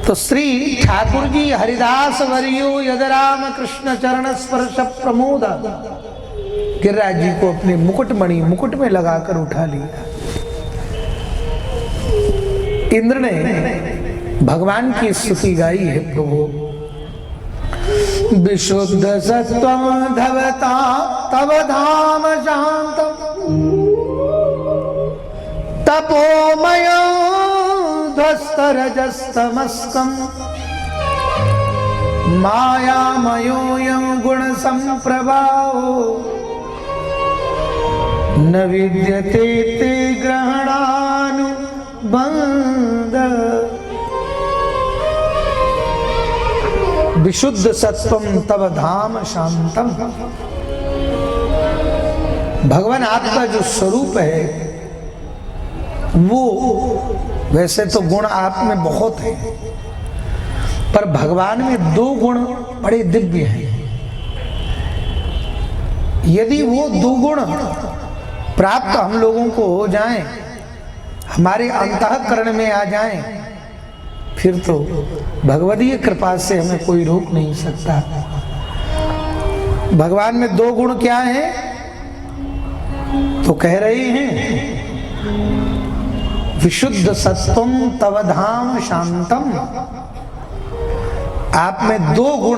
तो श्री ठाकुर जी हरिदास वर्यो यदराम कृष्ण चरण स्पर्श प्रमोद गिरिराज जी को अपने मुकुटमणि मुकुट में लगाकर उठा लिया। इंद्र ने भगवान की स्तुति गाई है, प्रभु विशुद्ध सत्वम धवता तव धाम शांतम तपोमय ध्वस्तरजस्तमस्कम मायामयोऽयं गुण संप्रभावो न विद्यते ते ग्रहणानुबंध। विशुद्ध सत्वम तव धाम शांतम। भगवान आपका जो स्वरूप है वो, वैसे तो गुण आप में बहुत है, पर भगवान में दो गुण बड़े दिव्य हैं। यदि वो दो गुण प्राप्त हम लोगों को हो जाएं, हमारे अंतःकरण में आ जाएं, फिर तो भगवदीय कृपा से हमें कोई रोक नहीं सकता। भगवान में दो गुण क्या हैं? तो कह रहे हैं विशुद्ध सत्वम तव धाम शांतम। आप में दो गुण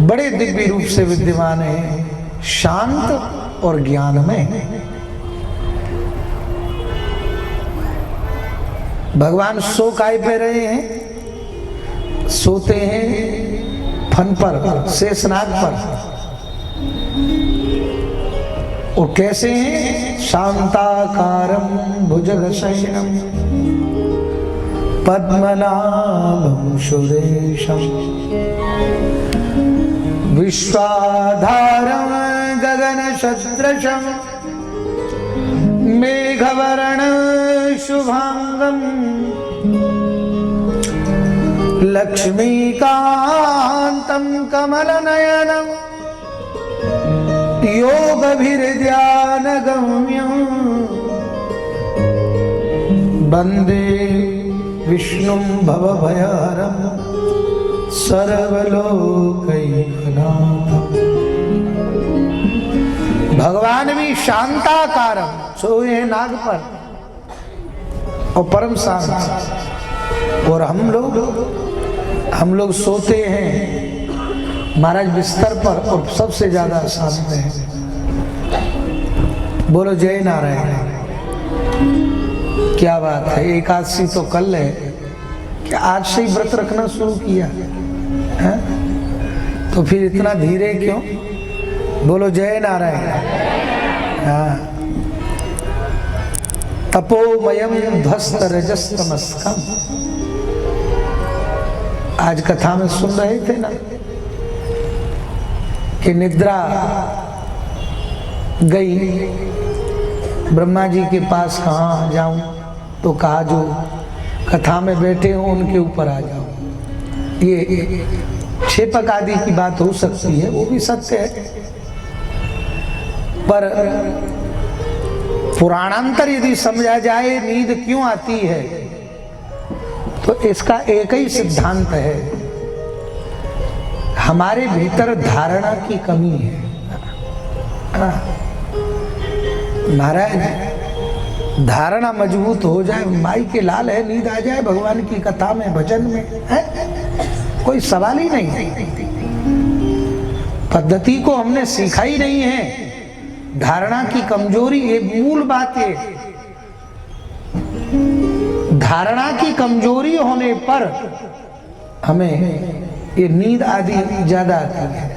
बड़े दिव्य रूप से विद्यमान हैं, शांत और ज्ञानमय। भगवान सो काय पे रहे हैं? सोते हैं फन पर, शेषनाग पर। और कैसे हैं? शांताकारं भुजगशयनं पद्मनाभं सुरेशं विश्वाधारं गगनसदृशं मेघवर्णं शुभांगं लक्ष्मीकान्तं कमलनयनं योगभिर्ध्यानगम्यं वन्दे विष्णुं भवभयहरं सर्वलोकैकनाथं। भगवान भी शांताकारम, सोए नाग पर और परम शांत। और हम लोग सोते हैं महाराज बिस्तर पर और सबसे ज्यादा शांत है। बोलो जय नारायण। क्या बात है, एकादशी तो कल है, क्या आज से ही व्रत रखना शुरू किया है? तो फिर इतना धीरे क्यों? बोलो जय नारायण। हाँ, तपोमयम ध्वस्त रजस्तमस्कम। आज कथा में सुन रहे थे ना कि निद्रा गई, ब्रह्मा जी के पास कहाँ जाऊं? तो कहा जो कथा में बैठे हो उनके ऊपर आ जाओ। ये क्षेपक आदि की बात हो सकती है, वो भी सत्य है, पर पुराणांतर यदि समझा जाए नींद क्यों आती है तो इसका एक ही सिद्धांत है, हमारे भीतर धारणा की कमी है। महाराज धारणा मजबूत हो जाए, माई के लाल है, नींद आ जाए भगवान की कथा में, भजन में, है? कोई सवाल ही नहीं है। पद्धति को हमने सीखा ही नहीं है। धारणा की कमजोरी, ये मूल बात है। धारणा की कमजोरी होने पर हमें ये नींद आदि ज्यादा आती है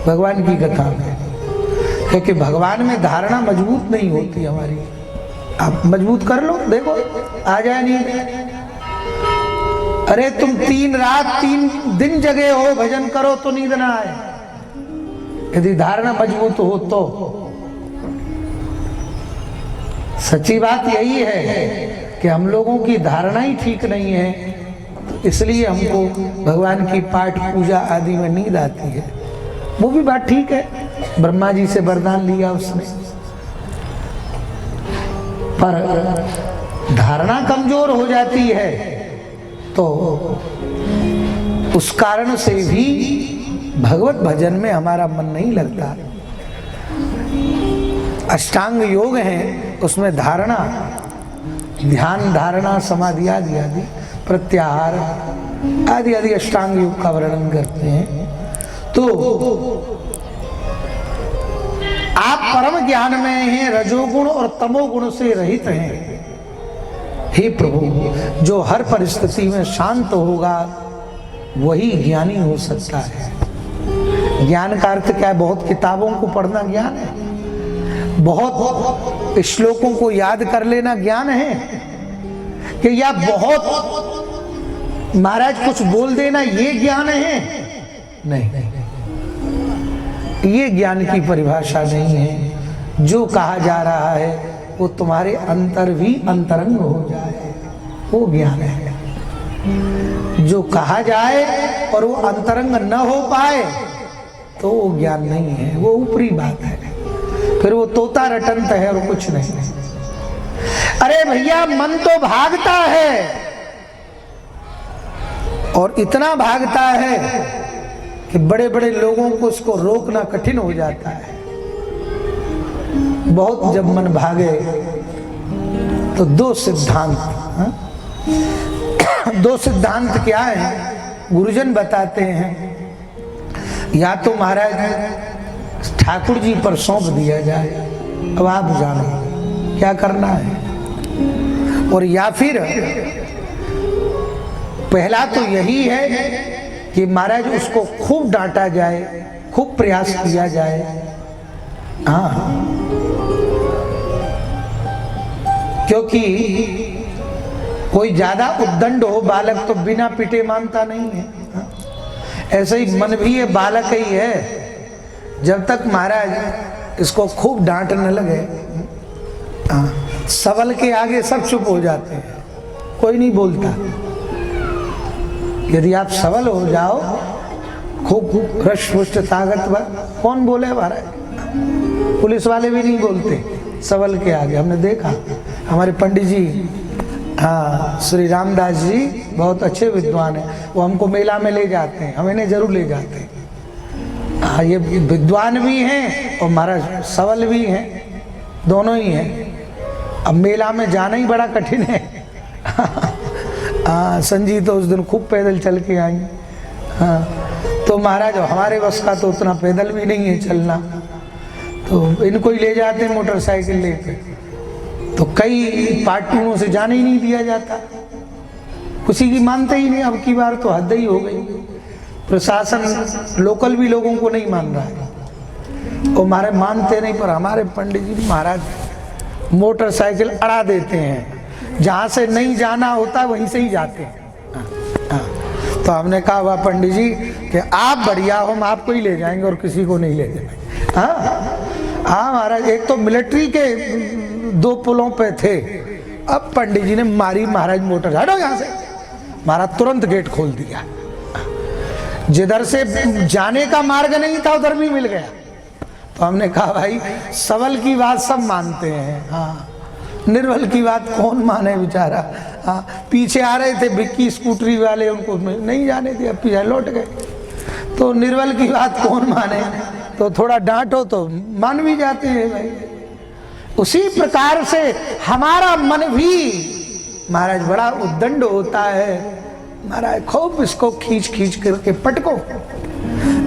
भगवान की कथा में, क्योंकि भगवान में धारणा मजबूत नहीं होती हमारी। आप मजबूत कर लो, देखो आ जाए नींद। अरे तुम 3 रात 3 दिन जगे हो, भजन करो तो नींद ना आए, यदि धारणा मजबूत हो तो। सच्ची बात यही है कि हम लोगों की धारणा ही ठीक नहीं है, इसलिए हमको भगवान की पाठ पूजा आदि में नींद आती है। वो भी बात ठीक है, ब्रह्मा जी से वरदान लिया उसने, पर धारणा कमजोर हो जाती है तो उस कारण से भी भगवत भजन में हमारा मन नहीं लगता। अष्टांग योग है, उसमें धारणा, ध्यान, धारणा, समाधि आदि आदि, प्रत्याहार आदि आदि अष्टांग योग का वर्णन करते हैं। तो आप परम ज्ञान में हैं, रजोगुण और तमोगुण से रहित हैं। हे प्रभु, जो हर परिस्थिति में शांत होगा वही ज्ञानी हो सकता है। ज्ञान का अर्थ क्या है? बहुत किताबों को पढ़ना ज्ञान है, बहुत श्लोकों को याद कर लेना ज्ञान है, कि या बहुत महाराज कुछ बोल देना ये ज्ञान है? नहीं, ये ज्ञान की परिभाषा नहीं है। जो कहा जा रहा है वो तुम्हारे अंतर भी अंतरंग हो जाए, वो ज्ञान है। जो कहा जाए और वो अंतरंग न हो पाए तो वो ज्ञान नहीं है, वो ऊपरी बात है, फिर वो तोता रटंत है और कुछ नहीं। अरे भैया, मन तो भागता है और इतना भागता है कि बड़े बड़े लोगों को उसको रोकना कठिन हो जाता है। बहुत जब मन भागे तो दो सिद्धांत, दो सिद्धांत क्या है गुरुजन बताते हैं। या तो महाराज ठाकुर जी पर सौंप दिया जाए, अब आप जानो क्या करना है, और या फिर पहला तो यही है कि महाराज उसको खूब डांटा जाए, खूब प्रयास किया जाए। हाँ, क्योंकि कोई ज्यादा उद्दंड हो बालक तो बिना पिटे मानता नहीं है। ऐसे ही मन भी ये बालक ही है, जब तक महाराज इसको खूब डांट न लगे, सबल के आगे सब चुप हो जाते हैं, कोई नहीं बोलता। यदि आप सबल हो जाओ, खूब हृष्ट ताकतवर, कौन बोले महाराज? पुलिस वाले भी नहीं बोलते सबल के आगे। हमने देखा हमारे पंडित जी, हाँ, श्री रामदास जी बहुत अच्छे विद्वान हैं, वो हमको मेला में ले जाते हैं, हम इन्हें जरूर ले जाते हैं। हाँ, ये विद्वान भी हैं और महाराज सबल भी हैं, दोनों ही हैं। अब मेला में जाना ही बड़ा कठिन है। हाँ, संजी तो उस दिन खूब पैदल चल के आई। हाँ, तो महाराज हमारे बस का तो उतना पैदल भी नहीं है चलना, तो इनको ही ले जाते हैं मोटरसाइकिल लेके। तो कई पार्टियों से जाने ही नहीं दिया जाता, किसी की मानते ही नहीं। अब की बार तो हद ही हो गई, प्रशासन लोकल भी लोगों को नहीं मान रहा है, वो हमारे मानते नहीं। पर हमारे पंडित जी महाराज मोटरसाइकिल अड़ा देते हैं, जहाँ से नहीं जाना होता वहीं से ही जाते हैं। तो हमने कहा वाह पंडित जी कि आप बढ़िया हो, हम आपको ही ले जाएंगे और किसी को नहीं ले जाएंगे। हाँ महाराज, एक तो मिलिट्री के 2 पुलों पे थे, अब पंडित जी ने मारी महाराज मोटर, हटो यहाँ से, महाराज तुरंत गेट खोल दिया। जिधर से जाने का मार्ग नहीं था उधर भी मिल गया। तो हमने कहा भाई सबल की बात सब मानते हैं, हाँ, निर्बल की बात कौन माने बेचारा। हाँ, पीछे आ रहे थे बिक्की स्कूटरी वाले, उनको नहीं जाने दिया, पीछे लौट गए। तो निर्बल की बात कौन माने, तो थोड़ा डांटो तो मान भी जाते हैं भाई। उसी प्रकार से हमारा मन भी महाराज बड़ा उद्दंड होता है, महाराज खूब इसको खींच खींच करके पटको।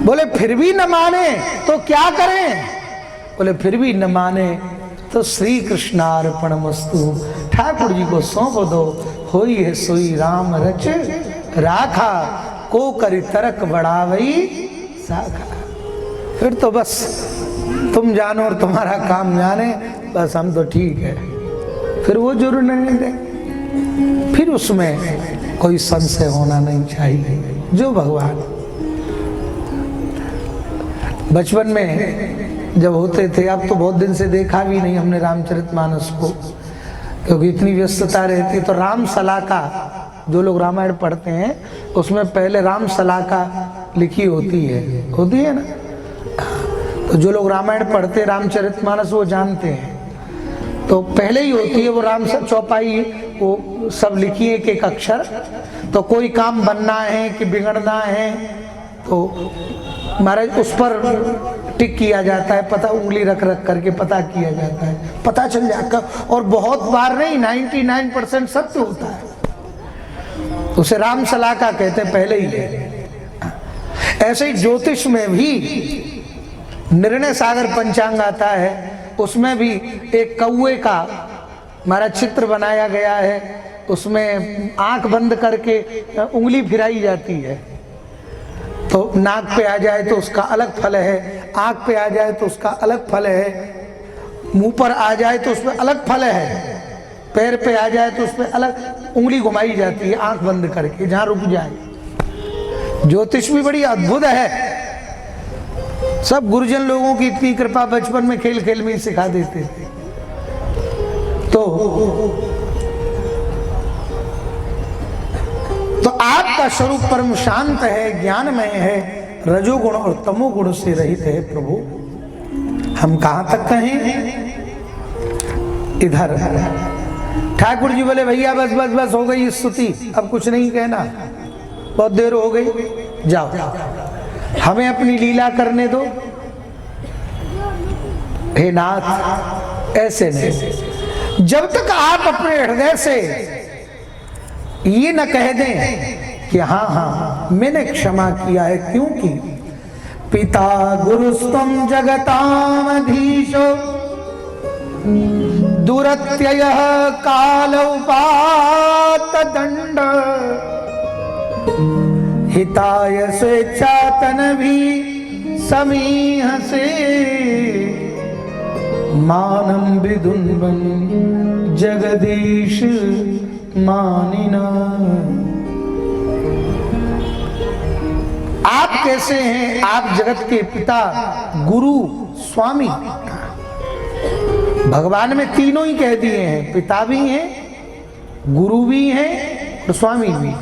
बोले फिर भी न माने तो क्या करें? बोले फिर भी न माने तो श्री कृष्णार्पणमस्तु, ठाकुर जी को सौंप दो, होई है सोई राम रच राखा, को करी तरक बढ़ावई साखा। फिर तो बस तुम जानो और तुम्हारा काम जाने, बस हम तो ठीक है। फिर वो जरूर नहीं दे, फिर उसमें कोई संशय होना नहीं चाहिए। जो भगवान बचपन में जब होते थे, अब तो बहुत दिन से देखा भी नहीं हमने रामचरितमानस को, क्योंकि इतनी व्यस्तता रहती। तो राम सलाका, जो लोग रामायण पढ़ते हैं उसमें पहले राम सलाका लिखी होती है ना। तो जो लोग रामायण पढ़ते रामचरितमानस वो जानते हैं, तो पहले ही होती है वो राम चौपाई वो सब लिखिए एक एक अक्षर, तो कोई काम बनना है कि बिगड़ना है तो महाराज उस पर टिक किया जाता है, पता उंगली रख रख करके पता किया जाता है, पता चल जाता। और बहुत बार नहीं, 99% सत्य होता है। उसे राम सलाह का कहते हैं पहले ही ले। ऐसे ही ज्योतिष में भी निर्णय सागर पंचांग आता है, उसमें भी एक कौवे का हमारा चित्र बनाया गया है, उसमें आंख बंद करके उंगली फिराई जाती है, तो नाक पे आ जाए तो उसका अलग फल है, आंख पे आ जाए तो उसका अलग फल है, मुंह पर आ जाए तो उसमें अलग फल है, पैर पे आ जाए तो उसमें अलग उंगली घुमाई जाती है आंख बंद करके, जहां रुक जाए। ज्योतिष भी बड़ी अद्भुत है। सब गुरुजन लोगों की इतनी कृपा, बचपन में खेल खेल में ही सिखा देते थे। तो आपका स्वरूप परम शांत है, ज्ञानमय है, रजोगुण और तमोगुण से रहित है प्रभु। हम कहां तक कहें? इधर ठाकुर जी बोले भैया बस बस बस हो गई स्तुति, अब कुछ नहीं कहना, बहुत देर हो गई, जाओ हमें अपनी लीला करने दो। हे नाथ ऐसे नहीं, जब तक आप अपने हृदय से ये न कह दें कि हाँ हाँ मैंने क्षमा किया है, क्योंकि पिता गुरुस्तम जगतामधीशो दुरत्ययः काल उपात दंड हिताय स्वेच्छातन भी समीह से मानम विदुन्बन जगदीश मानिना। आप कैसे हैं? आप जगत के पिता, गुरु, स्वामी। भगवान में तीनों ही कह दिए हैं, पिता भी हैं, गुरु भी हैं और स्वामी भी।